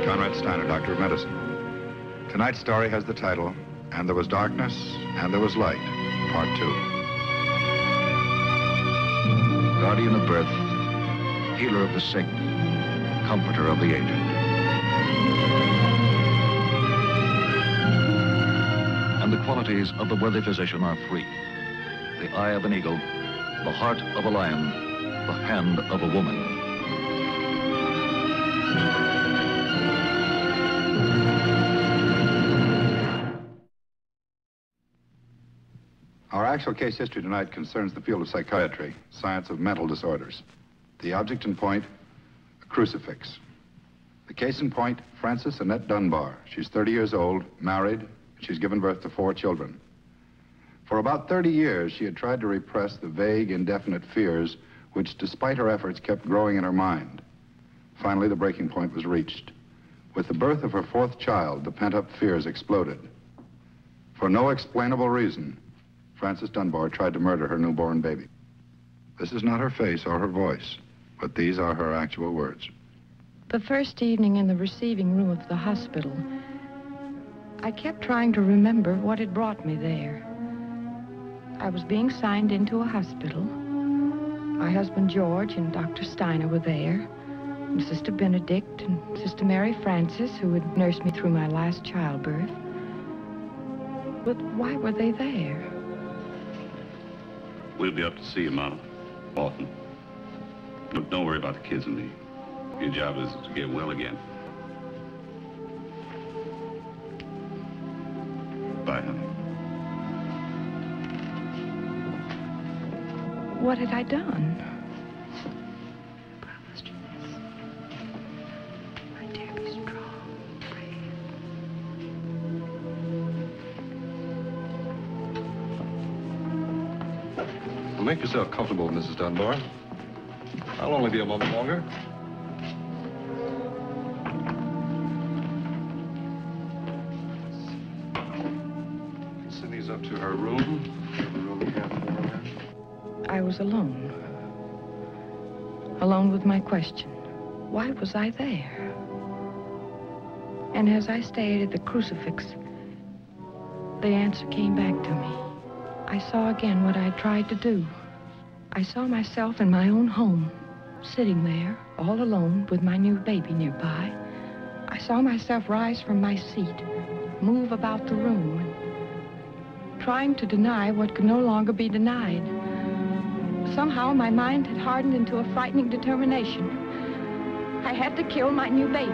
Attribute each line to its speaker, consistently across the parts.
Speaker 1: Konrad Styner, Doctor of Medicine. Tonight's story has the title, And There Was Darkness, and There Was Light, Part 2.
Speaker 2: Guardian of birth, healer of the sick, comforter of the aged. And the qualities of the worthy physician are three: the eye of an eagle, the heart of a lion, the hand of a woman.
Speaker 1: Our actual case history tonight concerns the field of psychiatry, science of mental disorders. The object in point, a crucifix. The case in point, Frances Annette Dunbar. She's 30 years old, married. She's given birth to 4 children. For about 30 years, she had tried to repress the vague, indefinite fears which, despite her efforts, kept growing in her mind. Finally, the breaking point was reached. With the birth of her 4th child, the pent-up fears exploded. For no explainable reason, Frances Dunbar tried to murder her newborn baby. This is not her face or her voice, but these are her actual words.
Speaker 3: The first evening in the receiving room of the hospital, I kept trying to remember what had brought me there. I was being signed into a hospital. My husband George and Dr. Styner were there, and Sister Benedict and Sister Mary Frances, who had nursed me through my last childbirth. But why were they there?
Speaker 4: We'll be up to see you, Mama, often. Look, don't worry about the kids and me. Your job is to get well again. Bye, honey.
Speaker 3: What had I done?
Speaker 5: Promised you this. My dear, be strong, brave.
Speaker 6: Well, make yourself comfortable, Mrs. Dunbar. I'll only be a moment longer. Send these up to her room. The room you have for her.
Speaker 3: I was alone. Alone with my question. Why was I there? And as I stared at the crucifix, the answer came back to me. I saw again what I had tried to do. I saw myself in my own home, sitting there, all alone, with my new baby nearby. I saw myself rise from my seat, move about the room, trying to deny what could no longer be denied. Somehow, my mind had hardened into a frightening determination. I had to kill my new baby.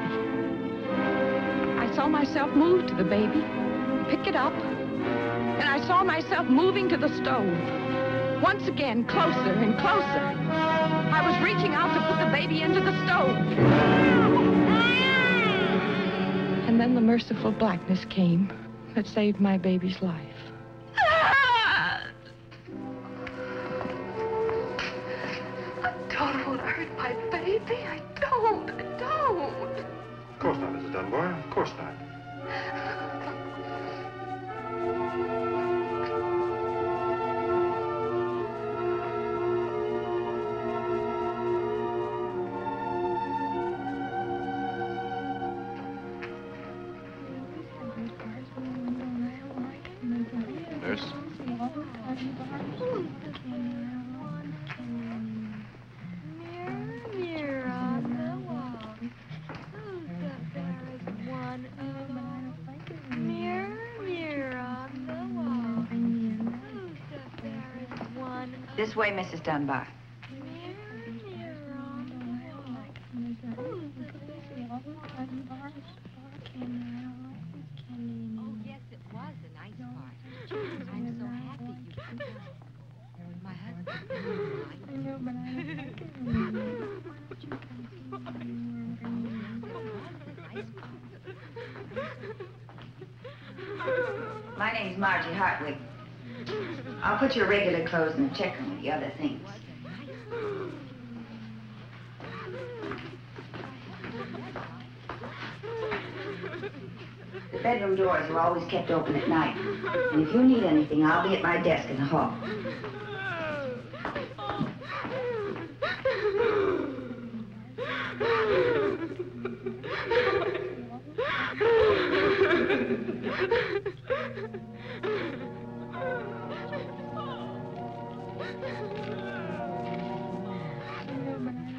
Speaker 3: I saw myself move to the baby, pick it up, and I saw myself moving to the stove. Once again, closer and closer. I was reaching out to put the baby into the stove. And then the merciful blackness came that saved my baby's life.
Speaker 5: I don't want to hurt my baby. I don't.
Speaker 6: Of course not, Mrs. Dunbar. Of course not. Nurse.
Speaker 7: This way, Mrs. Dunbar.
Speaker 8: Oh, yes, it was a nice part. I'm so happy you came back. My husband
Speaker 7: My name's Margie Hartwig. I'll put your regular clothes in the check room with the other things. The bedroom doors are always kept open at night. And if you need anything, I'll be at my desk in the hall.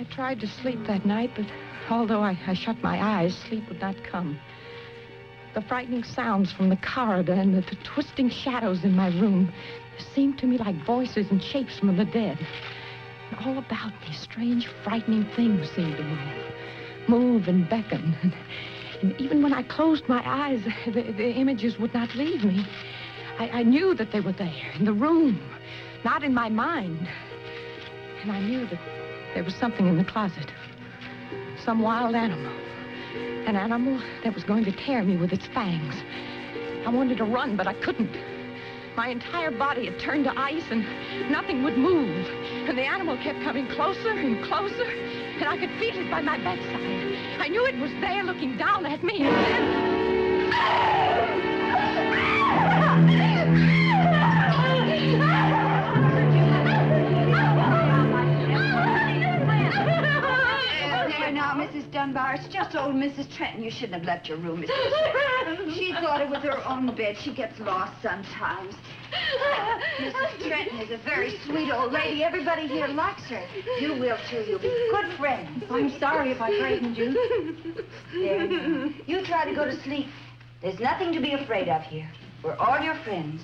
Speaker 3: tried to sleep that night, but although I shut my eyes, sleep would not come. The frightening sounds from the corridor and the twisting shadows in my room seemed to me like voices and shapes from the dead. And all about me, strange, frightening things seemed to move and beckon. And even when I closed my eyes, the images would not leave me. I knew that they were there, in the room, not in my mind. And I knew that there was something in the closet. Some wild animal. An animal that was going to tear me with its fangs. I wanted to run, but I couldn't. My entire body had turned to ice, and nothing would move. And the animal kept coming closer and closer, and I could feel it by my bedside. I knew it was there looking down at me, and then...
Speaker 7: Now, Mrs. Dunbar, it's just old Mrs. Trenton. You shouldn't have left your room, Mrs. Trenton. She thought it was her own bed. She gets lost sometimes. Mrs. Trenton is a very sweet old lady. Everybody here likes her. You will, too. You'll be good friends.
Speaker 5: I'm sorry if I frightened you.
Speaker 7: There now. You try to go to sleep. There's nothing to be afraid of here. We're all your friends.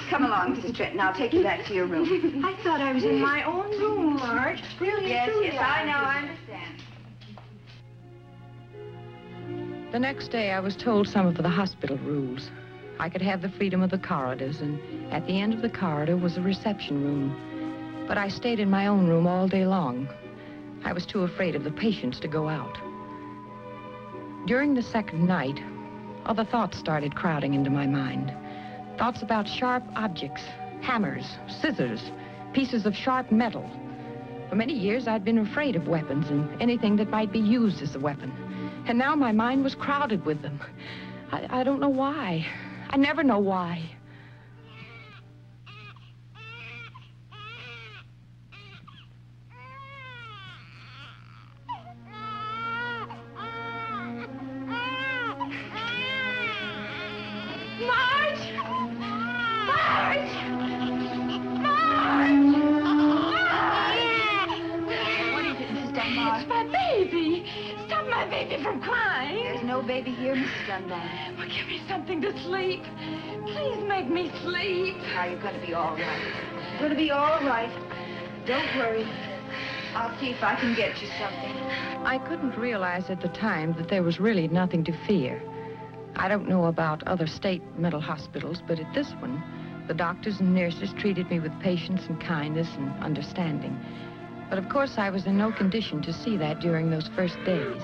Speaker 7: Come along, Mrs. Trenton. I'll take you back to your room.
Speaker 5: I thought I was in my own room, Marge. Really,
Speaker 7: Yes,
Speaker 5: truly,
Speaker 7: yes, I know. I understand.
Speaker 3: The next day, I was told some of the hospital rules. I could have the freedom of the corridors, and at the end of the corridor was a reception room. But I stayed in my own room all day long. I was too afraid of the patients to go out. During the second night, other thoughts started crowding into my mind. Thoughts about sharp objects, hammers, scissors, pieces of sharp metal. For many years, I'd been afraid of weapons and anything that might be used as a weapon. And now my mind was crowded with them. I don't know why. I never know why. Marge! Marge! Marge!
Speaker 7: What is it, Mrs. Dunbar?
Speaker 3: It's my baby. Stop my baby from crying.
Speaker 7: There's no baby here, Mrs. Dunbar.
Speaker 3: Well, give me something to sleep. Please make me sleep.
Speaker 7: Now, you're going to be all right. You're going to be all right. Don't worry. I'll see if I can get you something.
Speaker 3: I couldn't realize at the time that there was really nothing to fear. I don't know about other state mental hospitals, but at this one, the doctors and nurses treated me with patience and kindness and understanding. But of course, I was in no condition to see that during those first days.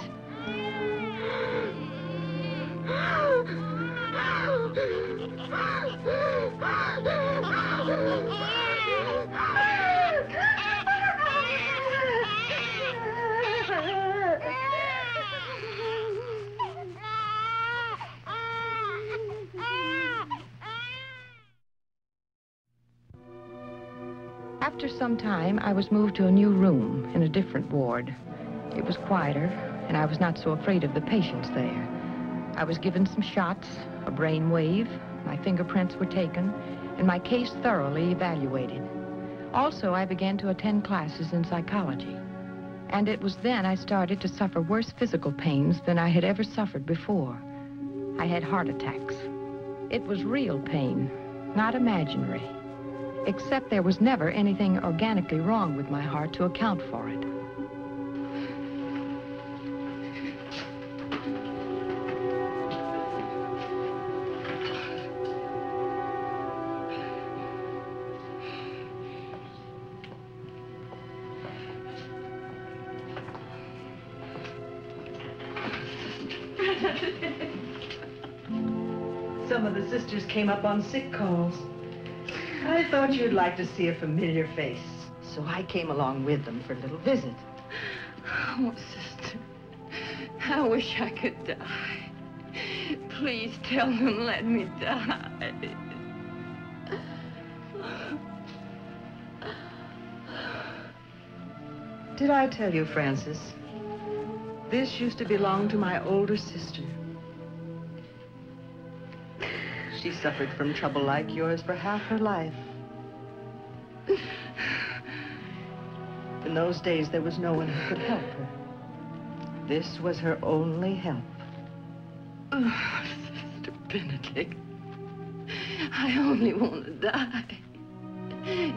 Speaker 3: After some time, I was moved to a new room in a different ward. It was quieter, and I was not so afraid of the patients there. I was given some shots, a brain wave, my fingerprints were taken, and my case thoroughly evaluated. Also, I began to attend classes in psychology. And it was then I started to suffer worse physical pains than I had ever suffered before. I had heart attacks. It was real pain, not imaginary. Except there was never anything organically wrong with my heart to account for it.
Speaker 5: Some of the sisters came up on sick calls. I thought you'd like to see a familiar face, so I came along with them for a little visit.
Speaker 3: Oh, sister, I wish I could die. Please tell them let me die.
Speaker 5: Did I tell you, Francis? This used to belong to my older sister. She suffered from trouble like yours for half her life. In those days, there was no one who could help her. This was her only help.
Speaker 3: Oh, Sister Benedict, I only want to die.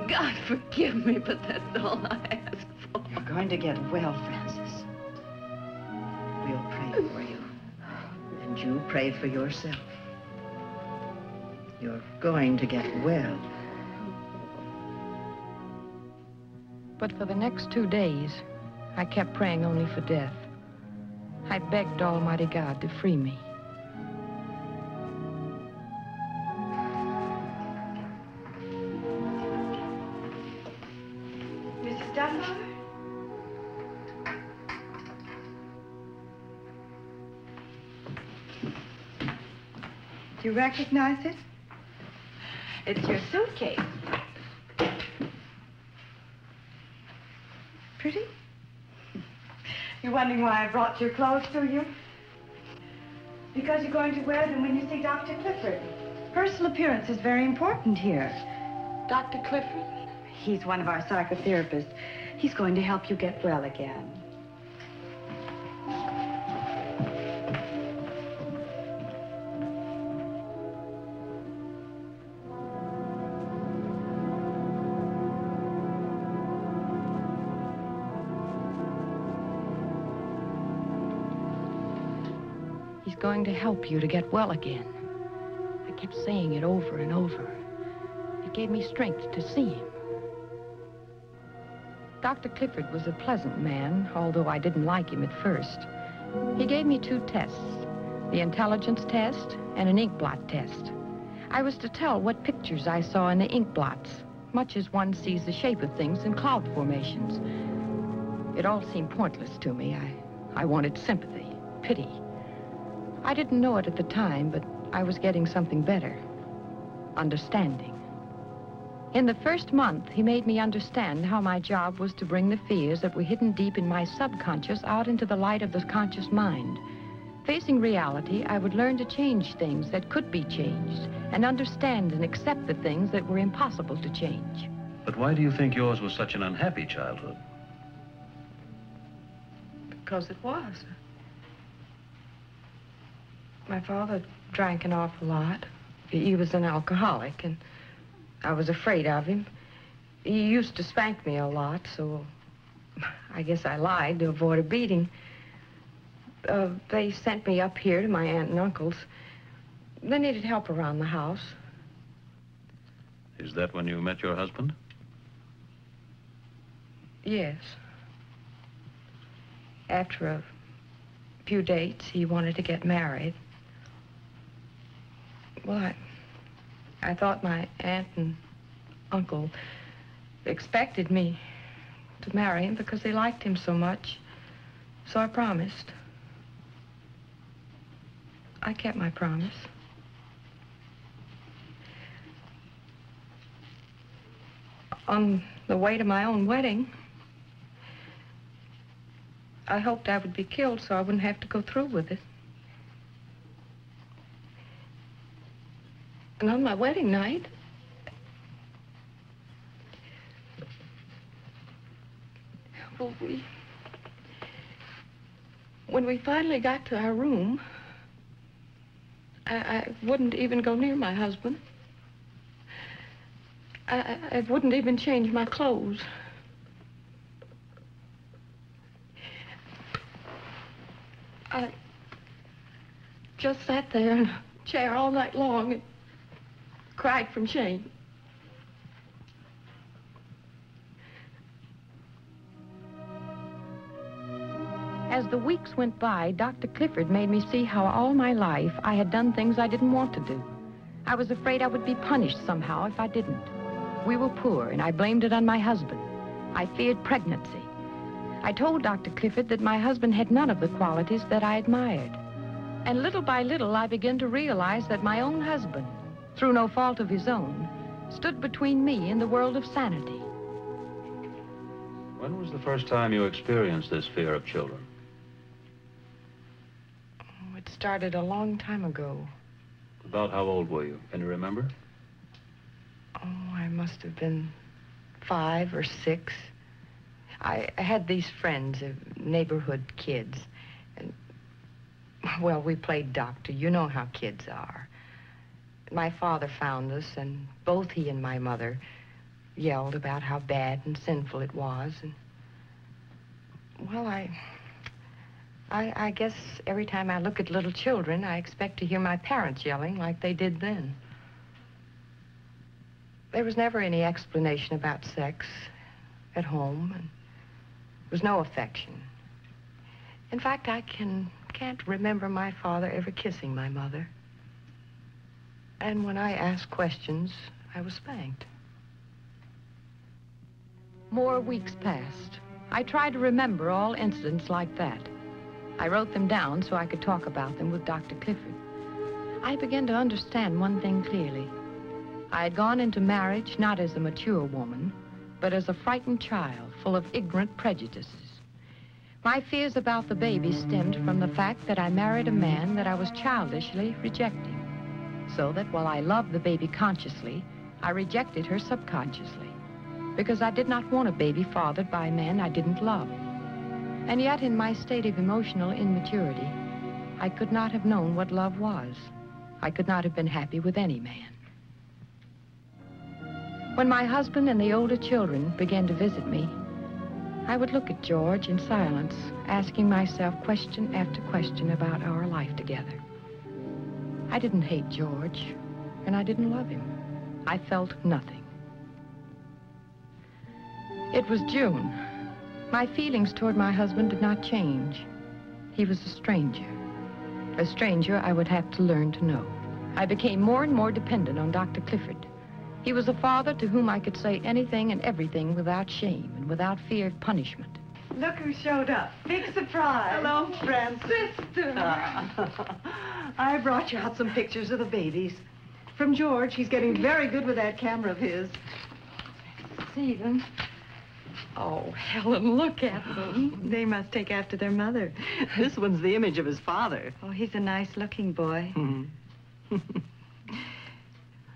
Speaker 3: God forgive me, but that's all I ask for.
Speaker 5: You're going to get well, Frances. We'll pray for you. And you pray for yourself. You're going to get well.
Speaker 3: But for the next 2 days, I kept praying only for death. I begged Almighty God to free me.
Speaker 5: Mrs. Dunbar? Do you recognize it?
Speaker 3: It's your suitcase.
Speaker 5: Pretty? You're wondering why I brought your clothes to you? Because you're going to wear them when you see Dr. Clifford. Personal appearance is very important here.
Speaker 3: Dr. Clifford?
Speaker 5: He's one of our psychotherapists. He's going to help you get well again.
Speaker 3: He's going to help you to get well again. I kept saying it over and over. It gave me strength to see him. Dr. Clifford was a pleasant man, although I didn't like him at first. He gave me 2 tests, the intelligence test and an ink blot test. I was to tell what pictures I saw in the ink blots, much as one sees the shape of things in cloud formations. It all seemed pointless to me. I wanted sympathy, pity. I didn't know it at the time, but I was getting something better. Understanding. In the first month, he made me understand how my job was to bring the fears that were hidden deep in my subconscious out into the light of the conscious mind. Facing reality, I would learn to change things that could be changed and understand and accept the things that were impossible to change.
Speaker 9: But why do you think yours was such an unhappy childhood?
Speaker 3: Because it was. My father drank an awful lot. He was an alcoholic, and I was afraid of him. He used to spank me a lot, so I guess I lied to avoid a beating. They sent me up here to my aunt and uncle's. They needed help around the house.
Speaker 9: Is that when you met your husband?
Speaker 3: Yes. After a few dates, he wanted to get married. Well, I thought my aunt and uncle expected me to marry him because they liked him so much. So I promised. I kept my promise. On the way to my own wedding, I hoped I would be killed so I wouldn't have to go through with it. And on my wedding night, well, when we finally got to our room, I wouldn't even go near my husband. I wouldn't even change my clothes. I just sat there in a chair all night long and cried from shame. As the weeks went by, Dr. Clifford made me see how all my life I had done things I didn't want to do. I was afraid I would be punished somehow if I didn't. We were poor, and I blamed it on my husband. I feared pregnancy. I told Dr. Clifford that my husband had none of the qualities that I admired. And little by little, I began to realize that my own husband, through no fault of his own, stood between me and the world of sanity.
Speaker 9: When was the first time you experienced this fear of children?
Speaker 3: Oh, it started a long time ago.
Speaker 9: About how old were you? Can you remember?
Speaker 3: Oh, I must have been 5 or 6. I had these friends, neighborhood kids. And, well, we played doctor. You know how kids are. My father found us, and both he and my mother yelled about how bad and sinful it was. And, well, I guess every time I look at little children, I expect to hear my parents yelling like they did then. There was never any explanation about sex at home, and there was no affection. In fact, I can't remember my father ever kissing my mother. And when I asked questions, I was spanked. More weeks passed. I tried to remember all incidents like that. I wrote them down so I could talk about them with Dr. Clifford. I began to understand one thing clearly. I had gone into marriage not as a mature woman, but as a frightened child full of ignorant prejudices. My fears about the baby stemmed from the fact that I married a man that I was childishly rejecting. So that while I loved the baby consciously, I rejected her subconsciously, because I did not want a baby fathered by a man I didn't love. And yet, in my state of emotional immaturity, I could not have known what love was. I could not have been happy with any man. When my husband and the older children began to visit me, I would look at George in silence, asking myself question after question about our life together. I didn't hate George, and I didn't love him. I felt nothing. It was June. My feelings toward my husband did not change. He was a stranger I would have to learn to know. I became more and more dependent on Dr. Clifford. He was a father to whom I could say anything and everything without shame and without fear of punishment.
Speaker 5: Look who showed up. Big surprise.
Speaker 10: Hello, Francisca. I brought you out some pictures of the babies. From George. He's getting very good with that camera of his.
Speaker 3: See them? Oh, Helen, look at them.
Speaker 5: They must take after their mother.
Speaker 10: This one's the image of his father.
Speaker 5: Oh, he's a nice-looking boy.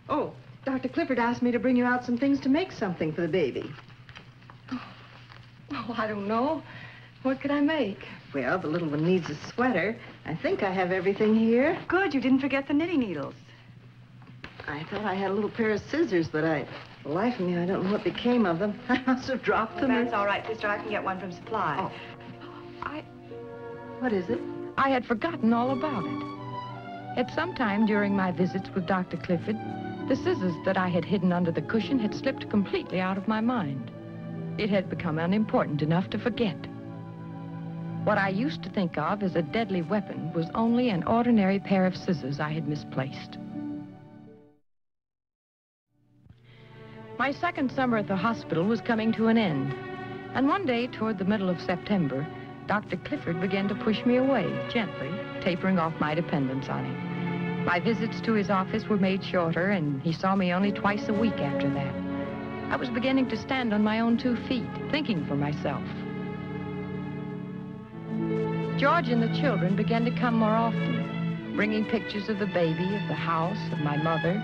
Speaker 10: Oh, Dr. Clifford asked me to bring you out some things to make something for the baby.
Speaker 3: Oh, I don't know. What could I make?
Speaker 10: Well, the little one needs a sweater. I think I have everything here.
Speaker 5: Good, you didn't forget the knitting needles.
Speaker 10: I thought I had a little pair of scissors, but for the life of me, I don't know what became of them. I must have dropped them.
Speaker 5: That's all right, sister. I can get one from Supply.
Speaker 10: Oh. What is it?
Speaker 3: I had forgotten all about it. At some time during my visits with Dr. Clifford, the scissors that I had hidden under the cushion had slipped completely out of my mind. It had become unimportant enough to forget. What I used to think of as a deadly weapon was only an ordinary pair of scissors I had misplaced. My second summer at the hospital was coming to an end, and one day toward the middle of September, Dr. Clifford began to push me away, gently, tapering off my dependence on him. My visits to his office were made shorter, and he saw me only twice a week after that. I was beginning to stand on my own 2 feet, thinking for myself. George and the children began to come more often, bringing pictures of the baby, of the house, of my mother.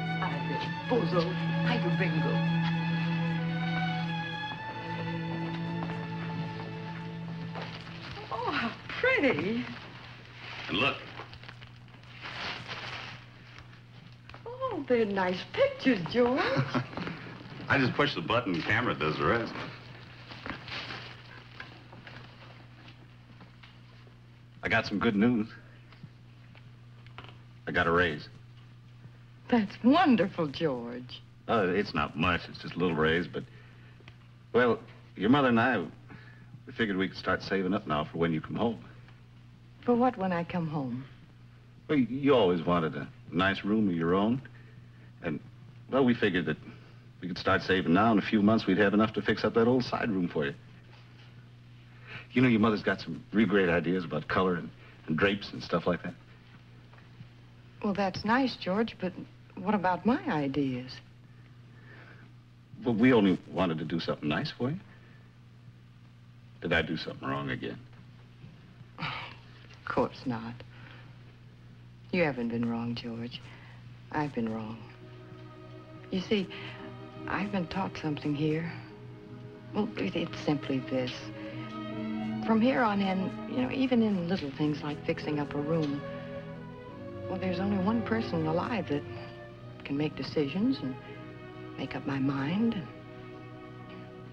Speaker 3: Oh, how pretty.
Speaker 4: And look.
Speaker 3: Oh, they're nice pictures, George.
Speaker 4: I just push the button, the camera does the rest.
Speaker 6: I got some good news. I got a raise.
Speaker 3: That's wonderful, George.
Speaker 6: It's not much. It's just a little raise, but... Well, your mother and I, we figured we could start saving up now for when you come home.
Speaker 3: For what when I come home?
Speaker 6: Well, you always wanted a nice room of your own. And, well, we figured that we could start saving now. In a few months, we'd have enough to fix up that old side room for you. You know, your mother's got some real great ideas about color and drapes and stuff like that.
Speaker 3: Well, that's nice, George, but what about my ideas?
Speaker 6: Well, we only wanted to do something nice for you. Did I do something wrong again?
Speaker 3: Of course not. You haven't been wrong, George. I've been wrong. You see, I've been taught something here. Well, it's simply this. From here on in, you know, even in little things like fixing up a room, well, there's only one person alive that can make decisions and make up my mind.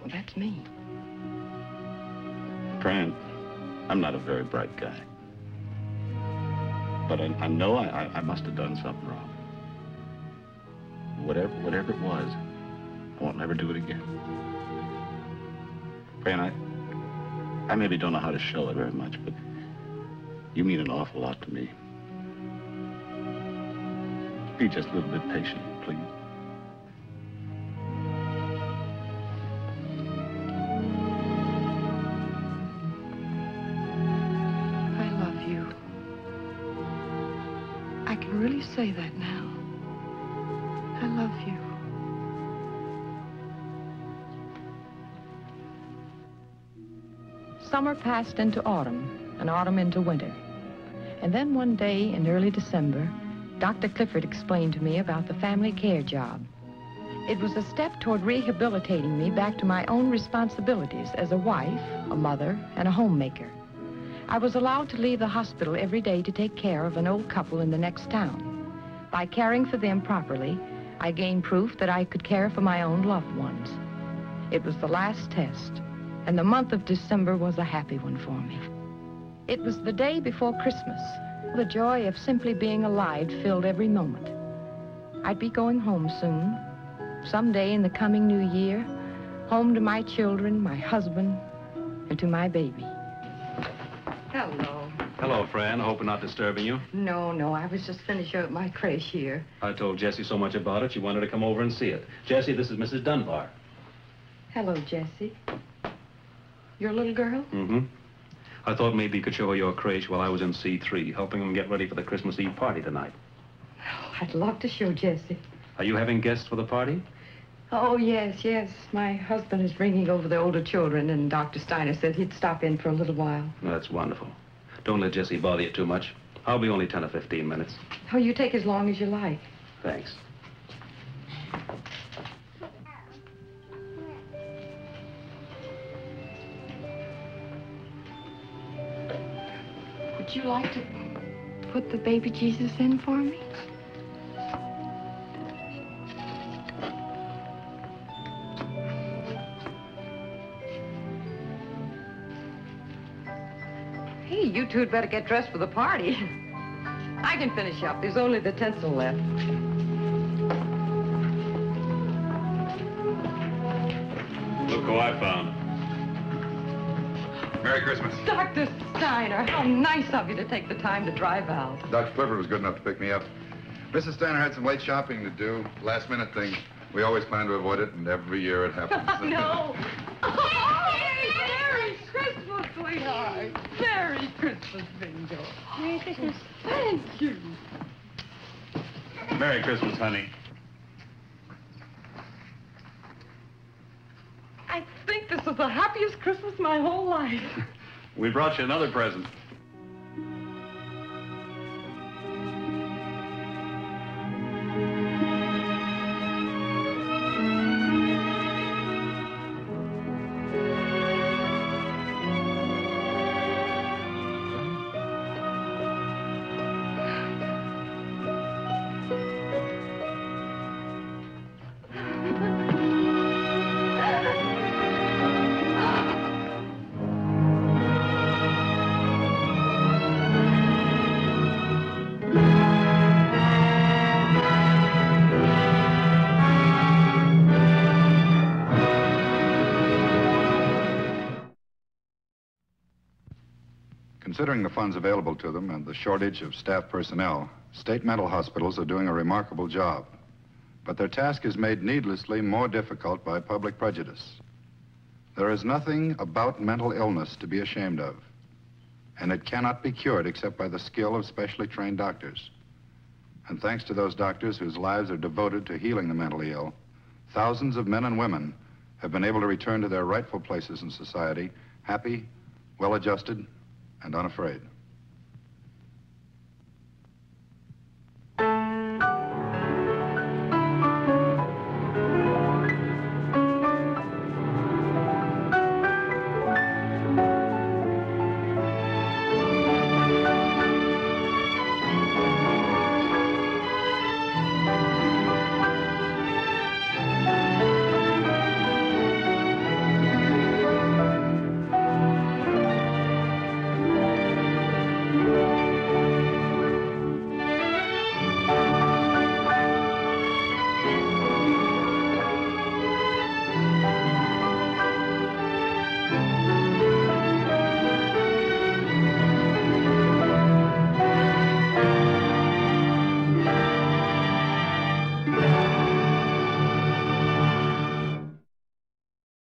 Speaker 3: Well, that's me.
Speaker 6: Fran, I'm not a very bright guy. But I know I must have done something wrong. Whatever it was, I won't never do it again. Fran, I maybe don't know how to show it very much, but you mean an awful lot to me. Be just a little bit patient, please.
Speaker 3: I love you. I can really say that now. I love you. Summer passed into autumn, and autumn into winter. And then one day in early December, Dr. Clifford explained to me about the family care job. It was a step toward rehabilitating me back to my own responsibilities as a wife, a mother, and a homemaker. I was allowed to leave the hospital every day to take care of an old couple in the next town. By caring for them properly, I gained proof that I could care for my own loved ones. It was the last test, and the month of December was a happy one for me. It was the day before Christmas. The joy of simply being alive filled every moment. I'd be going home soon, someday in the coming new year, home to my children, my husband, and to my baby. Hello.
Speaker 9: Hello, Fran. Hope I'm not disturbing you.
Speaker 3: No, I was just finishing up my creche here.
Speaker 9: I told Jessie so much about it, she wanted to come over and see it. Jessie, this is Mrs. Dunbar.
Speaker 3: Hello, Jessie. Your little girl?
Speaker 9: Mm-hmm. I thought maybe you could show her your creche while I was in C3, helping them get ready for the Christmas Eve party tonight.
Speaker 3: Oh, I'd love to show Jessie.
Speaker 9: Are you having guests for the party?
Speaker 3: Oh, yes. My husband is bringing over the older children, and Dr. Styner said he'd stop in for a little while.
Speaker 9: That's wonderful. Don't let Jessie bother you too much. I'll be only 10 or 15 minutes.
Speaker 3: Oh, you take as long as you like.
Speaker 9: Thanks.
Speaker 3: Would you like to put the baby Jesus in for me? Hey, you two had better get dressed for the party. I can finish up. There's only the tinsel left.
Speaker 9: Look who I found.
Speaker 1: Merry Christmas.
Speaker 3: Dr. Styner, how nice of you to take the time to drive out.
Speaker 1: Dr. Clifford was good enough to pick me up. Mrs. Styner had some late shopping to do, last-minute thing. We always plan to avoid it, and every year it happens.
Speaker 3: No. Oh, Merry Christmas, sweetheart. Merry Christmas, Bingo.
Speaker 7: Merry Christmas.
Speaker 3: Thank you.
Speaker 6: Merry Christmas, honey.
Speaker 3: I think this is the happiest Christmas my whole life.
Speaker 6: We brought you another present.
Speaker 1: Considering the funds available to them and the shortage of staff personnel, state mental hospitals are doing a remarkable job. But their task is made needlessly more difficult by public prejudice. There is nothing about mental illness to be ashamed of, and it cannot be cured except by the skill of specially trained doctors. And thanks to those doctors whose lives are devoted to healing the mentally ill, thousands of men and women have been able to return to their rightful places in society, happy, well-adjusted, and unafraid.